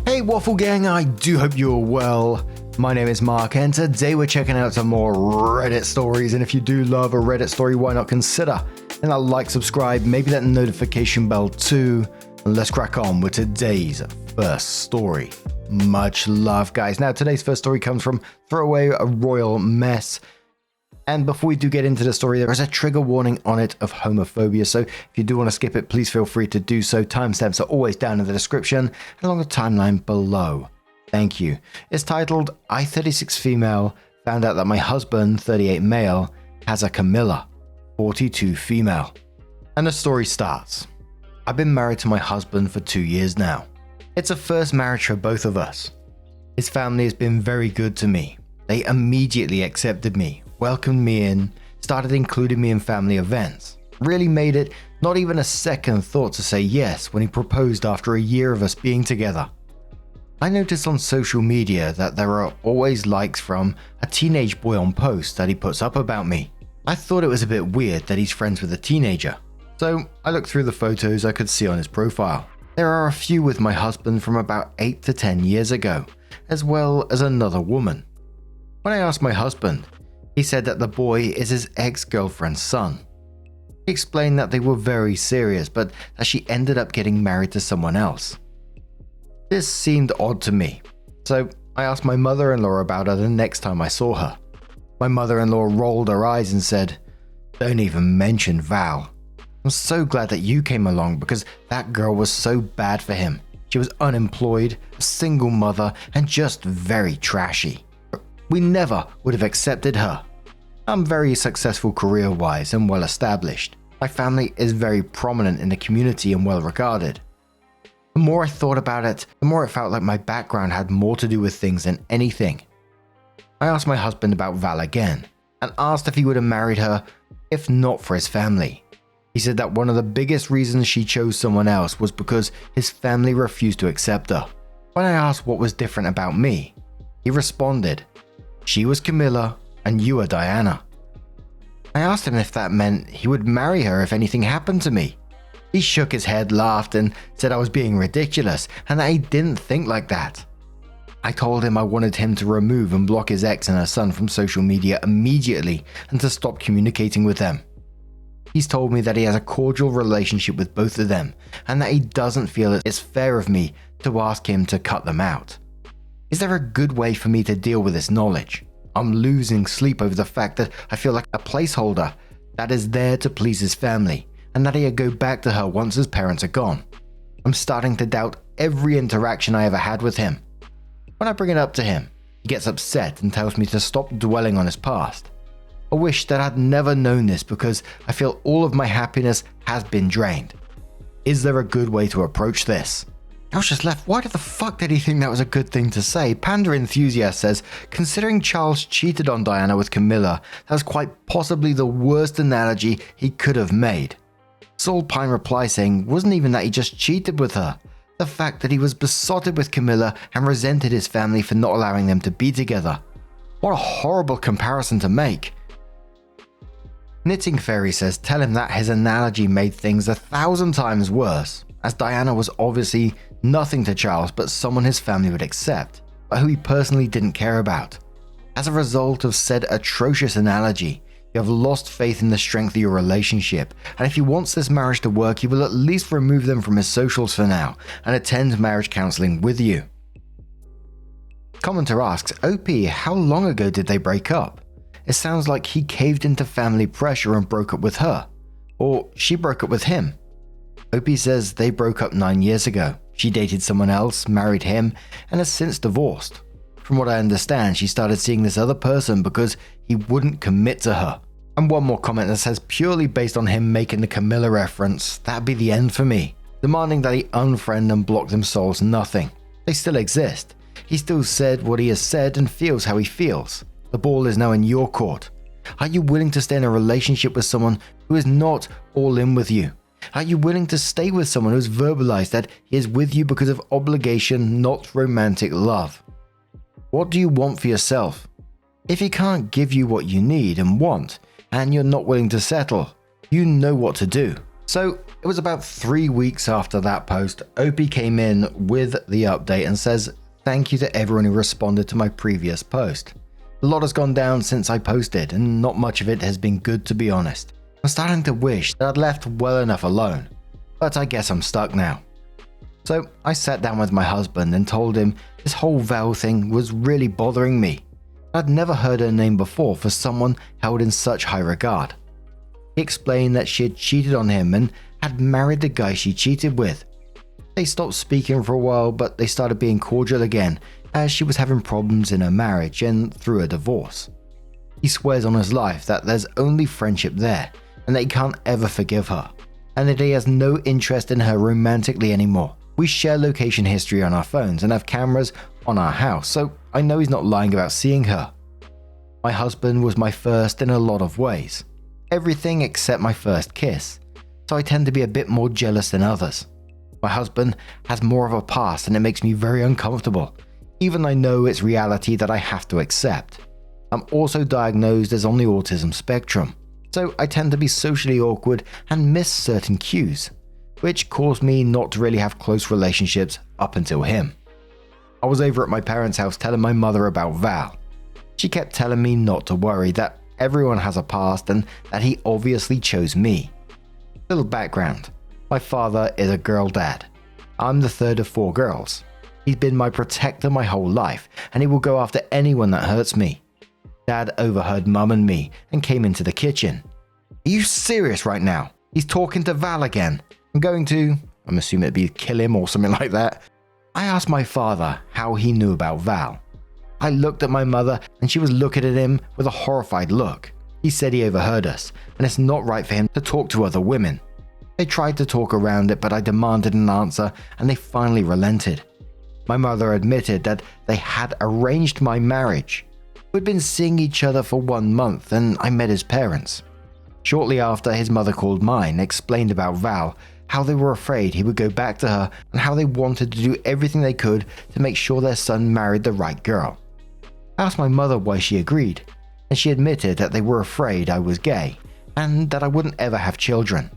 Hey Waffle Gang, I do hope you're well. My name is Mark and today we're checking out some more Reddit stories, and if you do love a Reddit story, why not consider hitting that like, subscribe, maybe that notification bell too, and let's crack on with today's first story. Much love, guys. Now today's first story comes from Throwaway a Royal Mess. And before we do get into the story, there is a trigger warning on it of homophobia, so if you do want to skip it, please feel free to do so. Timestamps are always down in the description and along the timeline below. Thank you. It's titled, I 36 female found out that my husband 38 male has a Camilla 42 female. And the story starts. I've been married to my husband for 2 years now. It's a first marriage for both of us. His family has been very good to me. They immediately accepted me, welcomed me in, started including me in family events. Really made it not even a second thought to say yes when he proposed after a year of us being together. I noticed on social media that there are always likes from a teenage boy on posts that he puts up about me. I thought it was a bit weird that he's friends with a teenager. So I looked through the photos I could see on his profile. There are a few with my husband from about 8 to 10 years ago, as well as another woman. When I asked my husband, he said that the boy is his ex-girlfriend's son. He explained that they were very serious, but that she ended up getting married to someone else. This seemed odd to me, so I asked my mother-in-law about her the next time I saw her. My mother-in-law rolled her eyes and said, "Don't even mention Val. I'm so glad that you came along because that girl was so bad for him. She was unemployed, a single mother, and just very trashy. We never would have accepted her. I'm very successful career-wise and well-established. My family is very prominent in the community and well-regarded. The more I thought about it, the more it felt like my background had more to do with things than anything. I asked my husband about Val again, and asked if he would have married her if not for his family. He said that one of the biggest reasons she chose someone else was because his family refused to accept her. When I asked what was different about me, he responded, "She was Camilla and you are Diana." I asked him if that meant he would marry her if anything happened to me. He shook his head, laughed, and said I was being ridiculous and that he didn't think like that. I told him I wanted him to remove and block his ex and her son from social media immediately and to stop communicating with them. He's told me that he has a cordial relationship with both of them and that he doesn't feel it's fair of me to ask him to cut them out. Is there a good way for me to deal with this knowledge? I'm losing sleep over the fact that I feel like a placeholder that is there to please his family and that he'll go back to her once his parents are gone. I'm starting to doubt every interaction I ever had with him. When I bring it up to him, he gets upset and tells me to stop dwelling on his past. I wish that I'd never known this because I feel all of my happiness has been drained. Is there a good way to approach this? I was just left, why the fuck did he think that was a good thing to say? Panda Enthusiast says, considering Charles cheated on Diana with Camilla, that was quite possibly the worst analogy he could have made. Soul Pine replies saying, wasn't even that he just cheated with her. The fact that he was besotted with Camilla and resented his family for not allowing them to be together. What a horrible comparison to make. Knitting Fairy says, tell him that his analogy made things 1,000 times worse, as Diana was obviously nothing to Charles but someone his family would accept, but who he personally didn't care about. As a result of said atrocious analogy, you have lost faith in the strength of your relationship, and if he wants this marriage to work, he will at least remove them from his socials for now and attend marriage counseling with you. Commenter asks, OP, how long ago did they break up? It sounds like he caved into family pressure and broke up with her, or she broke up with him. OP says they broke up 9 years ago. She dated someone else, married him, and has since divorced. From what I understand, she started seeing this other person because he wouldn't commit to her. And one more comment that says, purely based on him making the Camilla reference, that'd be the end for me. Demanding that he unfriend and block them solves nothing. They still exist. He still said what he has said and feels how he feels. The ball is now in your court. Are you willing to stay in a relationship with someone who is not all in with you? Are you willing to stay with someone who's verbalized that he is with you because of obligation, not romantic love? What do you want for yourself? If he can't give you what you need and want, and you're not willing to settle, you know what to do. So It was about 3 weeks after that post, OP came in with the update and says, "Thank you to everyone who responded to my previous post. A lot has gone down since I posted, and not much of it has been good, to be honest. I'm starting to wish that I'd left well enough alone, but I guess I'm stuck now." So I sat down with my husband and told him this whole Val thing was really bothering me. I'd never heard her name before for someone held in such high regard. He explained that she had cheated on him and had married the guy she cheated with. They stopped speaking for a while, but they started being cordial again as she was having problems in her marriage and through a divorce. He swears on his life that there's only friendship there and that he can't ever forgive her, and that he has no interest in her romantically anymore. We share location history on our phones and have cameras on our house, so I know he's not lying about seeing her. My husband was my first in a lot of ways. Everything except my first kiss, so I tend to be a bit more jealous than others. My husband has more of a past and it makes me very uncomfortable, even though I know it's reality that I have to accept. I'm also diagnosed as on the autism spectrum, so I tend to be socially awkward and miss certain cues, which caused me not to really have close relationships up until him. I was over at my parents' house telling my mother about Val. She kept telling me not to worry, that everyone has a past and that he obviously chose me. Little background. My father is a girl dad. I'm the third of 4 girls. He's been my protector my whole life, and he will go after anyone that hurts me. Dad overheard Mum and me and came into the kitchen. "Are you serious right now? He's talking to Val again. I'm going to," I'm assuming it'd be kill him or something like that. I asked my father how he knew about Val. I looked at my mother and she was looking at him with a horrified look. He said he overheard us, and it's not right for him to talk to other women. They tried to talk around it, but I demanded an answer and they finally relented. My mother admitted that they had arranged my marriage. We'd been seeing each other for 1 month and I met his parents. Shortly after, his mother called mine, explained about Val, how they were afraid he would go back to her and how they wanted to do everything they could to make sure their son married the right girl. I asked my mother why she agreed, and she admitted that they were afraid I was gay and that I wouldn't ever have children.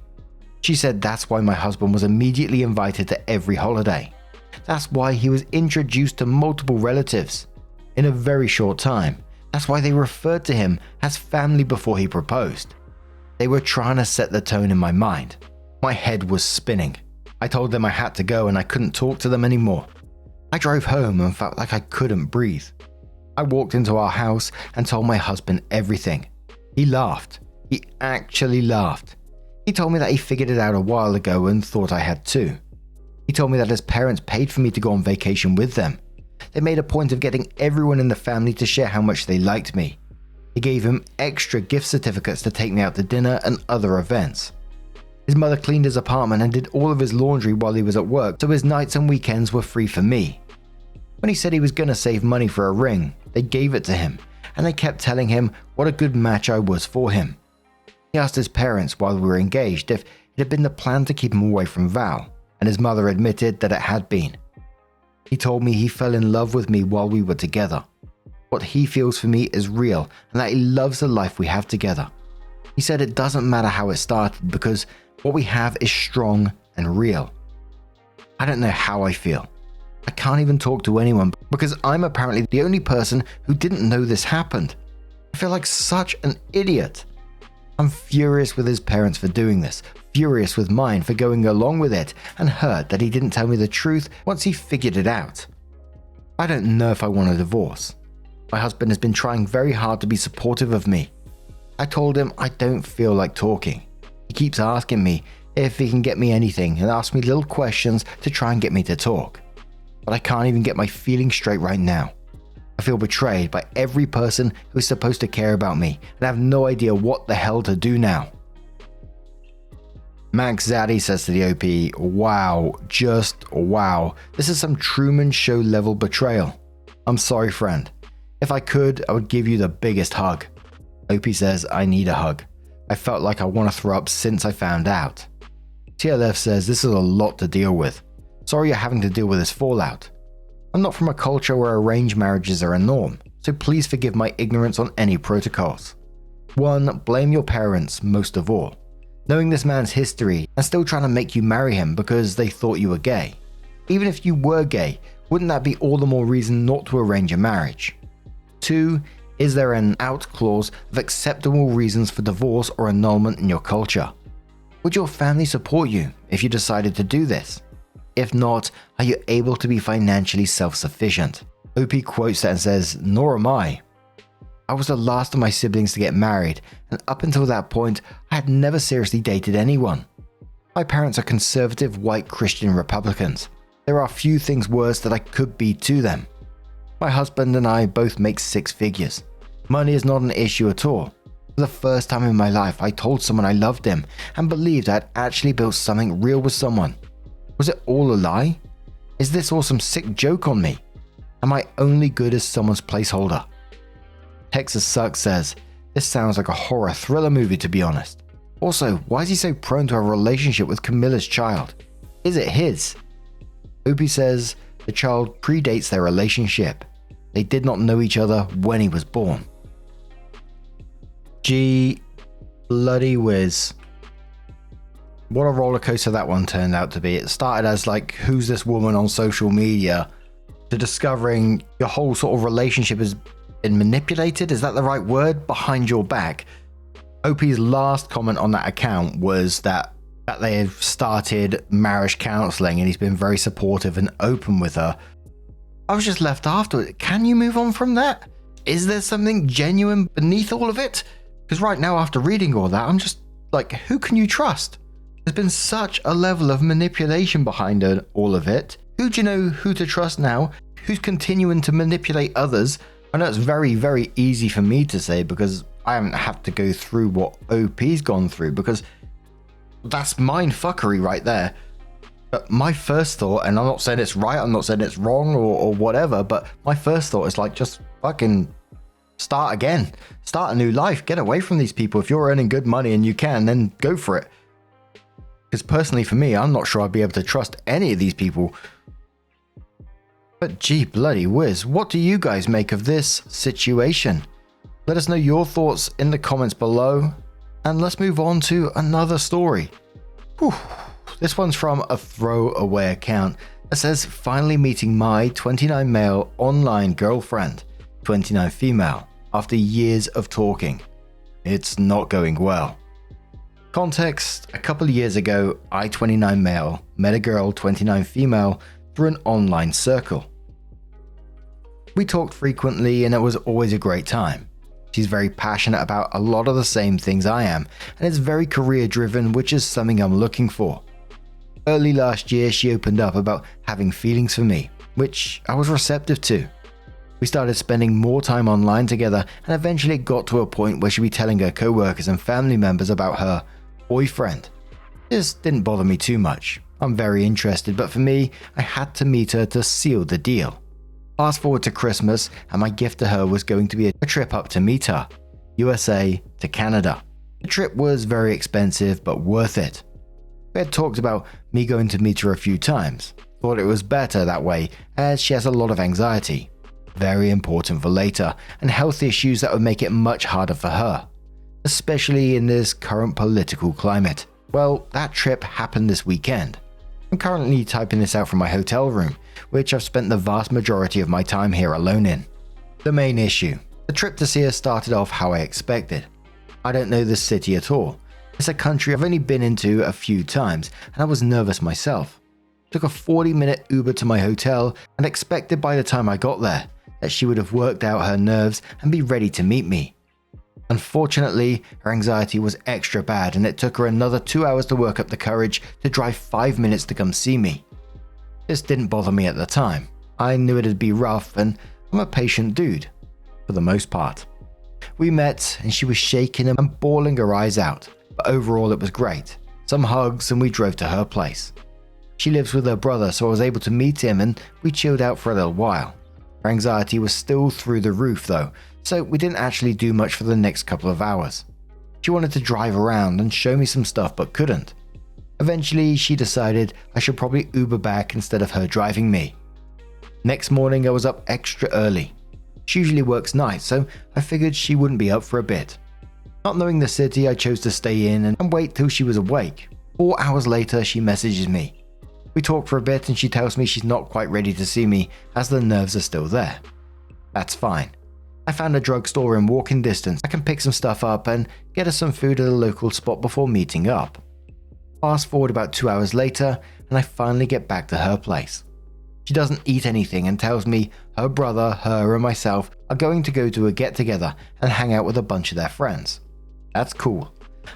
She said that's why my husband was immediately invited to every holiday. That's why he was introduced to multiple relatives in a very short time. That's why they referred to him as family before he proposed. They were trying to set the tone in my mind. My head was spinning. I told them I had to go and I couldn't talk to them anymore. I drove home and felt like I couldn't breathe. I walked into our house and told my husband everything. He laughed. He actually laughed. He told me that he figured it out a while ago and thought I had too. He told me that his parents paid for me to go on vacation with them. They made a point of getting everyone in the family to share how much they liked me. He gave him extra gift certificates to take me out to dinner and other events. His mother cleaned his apartment and did all of his laundry while he was at work, so his nights and weekends were free for me. When he said he was going to save money for a ring, they gave it to him, and they kept telling him what a good match I was for him. He asked his parents while we were engaged if it had been the plan to keep him away from Val, and his mother admitted that it had been. He told me he fell in love with me while we were together. What he feels for me is real and that he loves the life we have together. He said it doesn't matter how it started because what we have is strong and real. I don't know how I feel. I can't even talk to anyone because I'm apparently the only person who didn't know this happened. I feel like such an idiot. I'm furious with his parents for doing this, furious with mine for going along with it, and hurt that he didn't tell me the truth once he figured it out. I don't know if I want a divorce. My husband has been trying very hard to be supportive of me. I told him I don't feel like talking. He keeps asking me if he can get me anything and asks me little questions to try and get me to talk. But I can't even get my feelings straight right now. I feel betrayed by every person who is supposed to care about me and have no idea what the hell to do now. Max Zaddy says to the OP, "Wow, just wow. This is some Truman Show level betrayal. I'm sorry, friend. If I could, I would give you the biggest hug." OP says, "I need a hug. I felt like I want to throw up since I found out." TLF says, "This is a lot to deal with. Sorry you're having to deal with this fallout. I'm not from a culture where arranged marriages are a norm, so please forgive my ignorance on any protocols. 1. Blame your parents most of all. Knowing this man's history and still trying to make you marry him because they thought you were gay. Even if you were gay, wouldn't that be all the more reason not to arrange a marriage? 2. Is there an out clause of acceptable reasons for divorce or annulment in your culture? Would your family support you if you decided to do this? If not, are you able to be financially self-sufficient? OP quotes that and says, "Nor am I. I was the last of my siblings to get married, and up until that point, I had never seriously dated anyone. My parents are conservative white Christian Republicans. There are few things worse that I could be to them. My husband and I both make 6 figures. Money is not an issue at all. For the first time in my life, I told someone I loved him and believed I'd actually built something real with someone. Was it all a lie? Is this all some sick joke on me? Am I only good as someone's placeholder?" Texas Sucks says, "This sounds like a horror thriller movie, to be honest. Also, why is he so prone to a relationship with Camilla's child? Is it his?" OP says, "The child predates their relationship. They did not know each other when he was born." Gee, bloody whiz. What a roller coaster that one turned out to be. It started as like, who's this woman on social media, to discovering your whole sort of relationship has been manipulated, is that the right word, behind your back. OP's last comment on that account was that they have started marriage counseling and he's been very supportive and open with her. I was just left after it. Can you move on from that? Is there something genuine beneath all of it? Because right now, after reading all that, I'm just like, who can you trust? There's been such a level of manipulation behind all of it. Who do you know who to trust now? Who's continuing to manipulate others? I know it's very, very easy for me to say because I haven't had to go through what OP's gone through, because that's mind fuckery right there. But my first thought, and I'm not saying it's right, I'm not saying it's wrong or whatever, but my first thought is like, just fucking start again. Start a new life. Get away from these people. If you're earning good money and you can, then go for it. Because personally for me, I'm not sure I'd be able to trust any of these people. But gee bloody whiz, what do you guys make of this situation? Let us know your thoughts in the comments below. And let's move on to another story. Whew. This one's from a throwaway account that says, "Finally meeting my 29 male online girlfriend, 29 female, after years of talking. It's not going well." Context: a couple of years ago, I, 29 male, met a girl, 29 female, through an online circle. We talked frequently and it was always a great time. She's very passionate about a lot of the same things I am, and is very career driven, which is something I'm looking for. Early last year, she opened up about having feelings for me, which I was receptive to. We started spending more time online together, and eventually it got to a point where she'd be telling her co-workers and family members about her boyfriend. This didn't bother me too much. I'm very interested, but for me, I had to meet her to seal the deal. Fast forward to Christmas, and my gift to her was going to be a trip up to meet her, USA to Canada. The trip was very expensive, but worth it. We had talked about me going to meet her a few times. Thought it was better that way, as she has a lot of anxiety. Very important for later, and health issues that would make it much harder for her, especially in this current political climate. Well, that trip happened this weekend. I'm currently typing this out from my hotel room, which I've spent the vast majority of my time here alone in. The main issue: the trip to see her started off how I expected. I don't know this city at all. It's a country I've only been into a few times, and I was nervous myself. Took a 40-minute Uber to my hotel and expected by the time I got there that she would have worked out her nerves and be ready to meet me. Unfortunately, her anxiety was extra bad, and it took her another 2 hours to work up the courage to drive 5 minutes to come see me. This didn't bother me at the time. I knew it'd be rough, and I'm a patient dude, for the most part. We met, and she was shaking and bawling her eyes out, but overall it was great. Some hugs, and we drove to her place. She lives with her brother, so I was able to meet him, and we chilled out for a little while. Her anxiety was still through the roof though, so we didn't actually do much for the next couple of hours. She wanted to drive around and show me some stuff but couldn't. Eventually, she decided I should probably Uber back instead of her driving me. Next morning, I was up extra early. She usually works nights, so I figured she wouldn't be up for a bit. Not knowing the city, I chose to stay in and wait till she was awake. 4 hours later, she messages me. We talk for a bit and she tells me she's not quite ready to see me as the nerves are still there. That's fine. I found a drugstore in walking distance. I can pick some stuff up and get us some food at a local spot before meeting up. Fast forward about 2 hours later and I finally get back to her place. She doesn't eat anything and tells me her brother, her and myself are going to go to a get-together and hang out with a bunch of their friends. That's cool.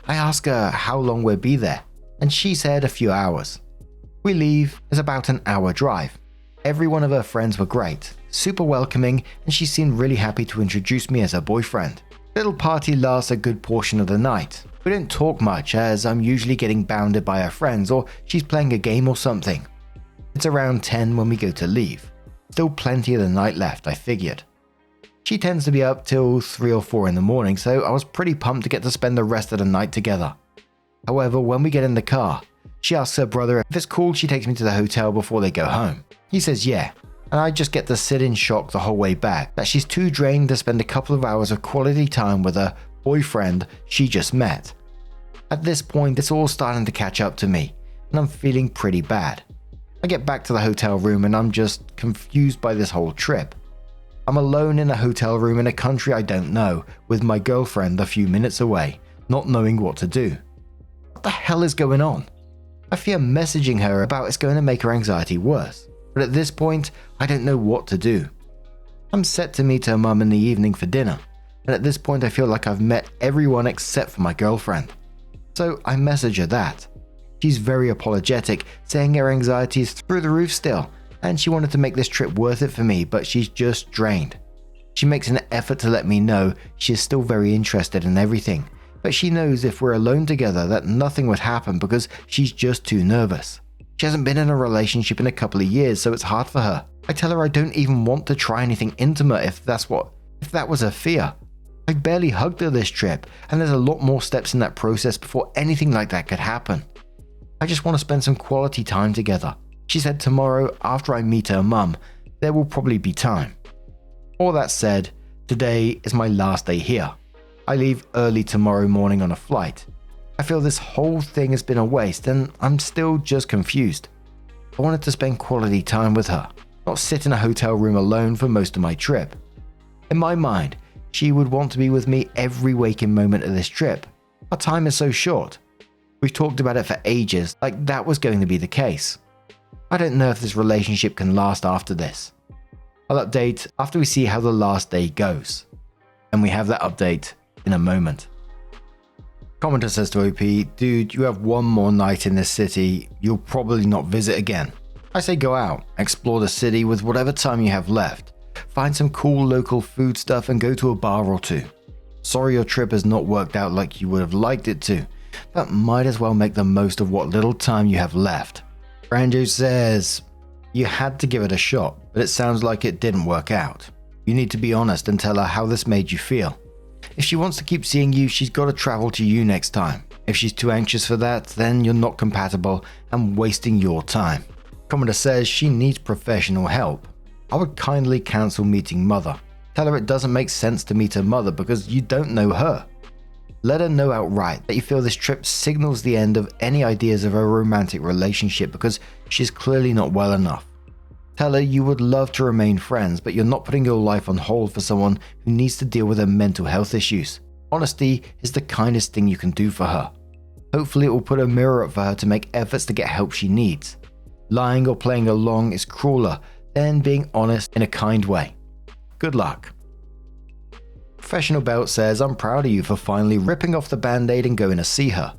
I ask her how long we'll be there and she said a few hours. We leave. It's about an hour drive. Every one of her friends were great, super welcoming, and she seemed really happy to introduce me as her boyfriend. The little party lasts a good portion of the night. We don't talk much as I'm usually getting bounded by her friends or she's playing a game or something. It's around 10 when we go to leave. Still plenty of the night left, I figured. She tends to be up till 3 or 4 in the morning, so I was pretty pumped to get to spend the rest of the night together. However, when we get in the car, she asks her brother if it's cool she takes me to the hotel before they go home. He says yeah, and I just get to sit in shock the whole way back that she's too drained to spend a couple of hours of quality time with her boyfriend she just met. At this point, it's all starting to catch up to me, and I'm feeling pretty bad. I get back to the hotel room and I'm just confused by this whole trip. I'm alone in a hotel room in a country I don't know, with my girlfriend a few minutes away, not knowing what to do. What the hell is going on? I fear messaging her about it's going to make her anxiety worse, but at this point, I don't know what to do. I'm set to meet her mum in the evening for dinner, and at this point I feel like I've met everyone except for my girlfriend. So I message her that. She's very apologetic, saying her anxiety is through the roof still, and she wanted to make this trip worth it for me, but she's just drained. She makes an effort to let me know she is still very interested in everything, but she knows if we're alone together that nothing would happen because she's just too nervous. She hasn't been in a relationship in a couple of years, so it's hard for her. I tell her I don't even want to try anything intimate if that was her fear. I barely hugged her this trip, and there's a lot more steps in that process before anything like that could happen. I just want to spend some quality time together. She said tomorrow, after I meet her mum, there will probably be time. All that said, today is my last day here. I leave early tomorrow morning on a flight. I feel this whole thing has been a waste and I'm still just confused. I wanted to spend quality time with her, not sit in a hotel room alone for most of my trip. In my mind, she would want to be with me every waking moment of this trip. Our time is so short. We've talked about it for ages, like that was going to be the case. I don't know if this relationship can last after this. I'll update after we see how the last day goes. And we have that update in a moment. Commenter says to OP, dude, you have one more night in this city, you'll probably not visit again. I say go out, explore the city with whatever time you have left. Find some cool local food stuff and go to a bar or two. Sorry your trip has not worked out like you would have liked it to, but might as well make the most of what little time you have left. Ranjo says, you had to give it a shot, but it sounds like it didn't work out. You need to be honest and tell her how this made you feel. If she wants to keep seeing you, she's got to travel to you next time. If she's too anxious for that, then you're not compatible and wasting your time. Commenter says she needs professional help. I would kindly counsel meeting mother. Tell her it doesn't make sense to meet her mother because you don't know her. Let her know outright that you feel this trip signals the end of any ideas of a romantic relationship because she's clearly not well enough. Tell her you would love to remain friends, but you're not putting your life on hold for someone who needs to deal with her mental health issues. Honesty is the kindest thing you can do for her. Hopefully it will put a mirror up for her to make efforts to get help she needs. Lying or playing along is crueler than being honest in a kind way. Good luck. Professional Belt says, I'm proud of you for finally ripping off the band-aid and going to see her.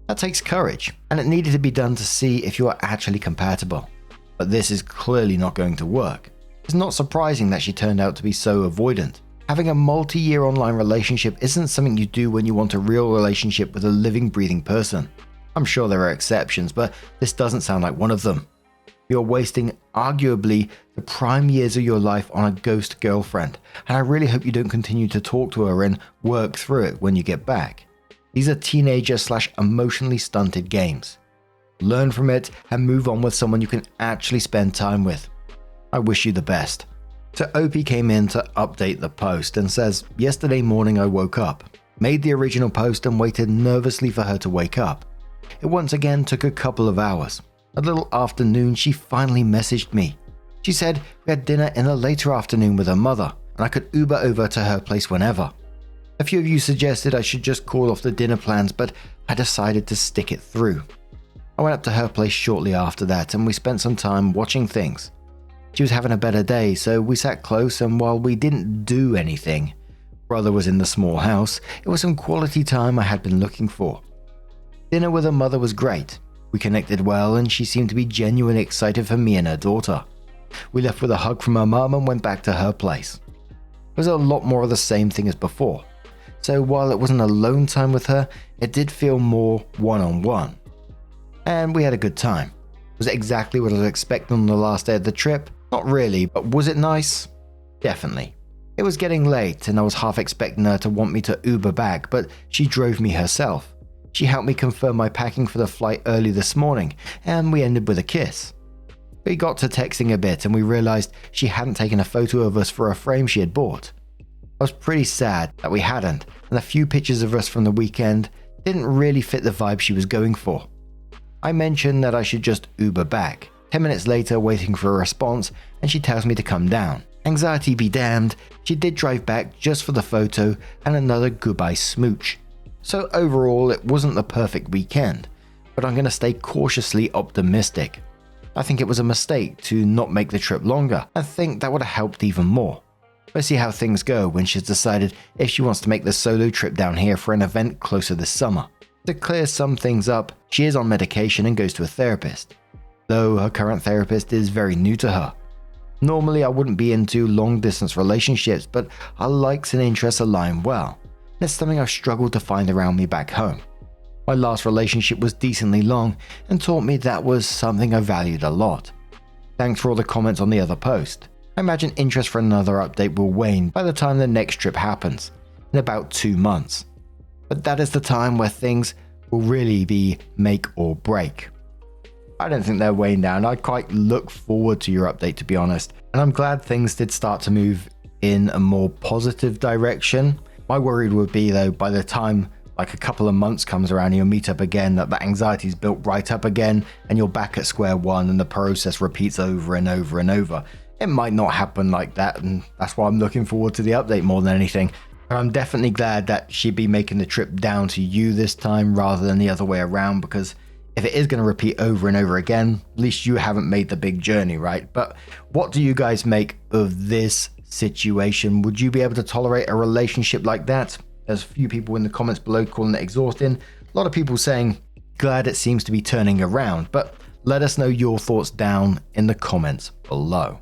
That takes courage, and it needed to be done to see if you are actually compatible. But this is clearly not going to work. It's not surprising that she turned out to be so avoidant. Having a multi-year online relationship isn't something you do when you want a real relationship with a living, breathing person. I'm sure there are exceptions, but this doesn't sound like one of them. You're wasting arguably the prime years of your life on a ghost girlfriend, and I really hope you don't continue to talk to her and work through it when you get back. These are teenager/emotionally stunted games. Learn from it and move on with someone you can actually spend time with. I wish you the best. So OP came in to update the post and says, yesterday morning I woke up. made the original post and waited nervously for her to wake up. It once again took a couple of hours. A little after noon, she finally messaged me. She said we had dinner in the later afternoon with her mother, and I could Uber over to her place whenever. A few of you suggested I should just call off the dinner plans, but I decided to stick it through. I went up to her place shortly after that, and we spent some time watching things. She was having a better day, so we sat close, and while we didn't do anything, brother was in the small house, it was some quality time I had been looking for. Dinner with her mother was great. We connected well, and she seemed to be genuinely excited for me and her daughter. We left with a hug from her mum and went back to her place. It was a lot more of the same thing as before. So while it wasn't alone time with her, it did feel more one-on-one. And we had a good time. Was it exactly what I was expecting on the last day of the trip? Not really, but was it nice? Definitely. It was getting late and I was half expecting her to want me to Uber back, but she drove me herself. She helped me confirm my packing for the flight early this morning, and we ended with a kiss. We got to texting a bit and we realized she hadn't taken a photo of us for a frame she had bought. I was pretty sad that we hadn't, and the few pictures of us from the weekend didn't really fit the vibe she was going for. I mentioned that I should just Uber back. 10 minutes later, waiting for a response, and she tells me to come down. Anxiety be damned, she did drive back just for the photo and another goodbye smooch. So overall, it wasn't the perfect weekend, but I'm going to stay cautiously optimistic. I think it was a mistake to not make the trip longer. I think that would have helped even more. Let's see how things go when she's decided if she wants to make the solo trip down here for an event closer this summer. To clear some things up, she is on medication and goes to a therapist, though her current therapist is very new to her. Normally I wouldn't be into long distance relationships, but our likes and interests align well. It's something I've struggled to find around me back home. My last relationship was decently long and taught me that was something I valued a lot. Thanks for all the comments on the other post. I imagine interest for another update will wane by the time the next trip happens, in about 2 months. But that is the time where things will really be make or break. I don't think they're weighing down. I quite look forward to your update, to be honest, and I'm glad things did start to move in a more positive direction. My worry would be though, by the time like a couple of months comes around and you'll meet up again, that anxiety's built right up again and you're back at square one and the process repeats over and over and over. It might not happen like that, and that's why I'm looking forward to the update more than anything. But I'm definitely glad that she'd be making the trip down to you this time rather than the other way around, because if it is going to repeat over and over again, at least you haven't made the big journey, right? But what do you guys make of this situation? Would you be able to tolerate a relationship like that? There's a few people in the comments below calling it exhausting. A lot of people saying, glad it seems to be turning around, but let us know your thoughts down in the comments below.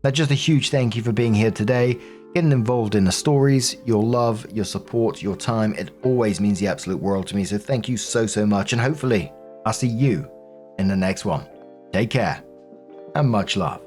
Now, just a huge thank you for being here today, getting involved in the stories, your love, your support, your time. It always means the absolute world to me. So thank you so much. And hopefully I'll see you in the next one. Take care and much love.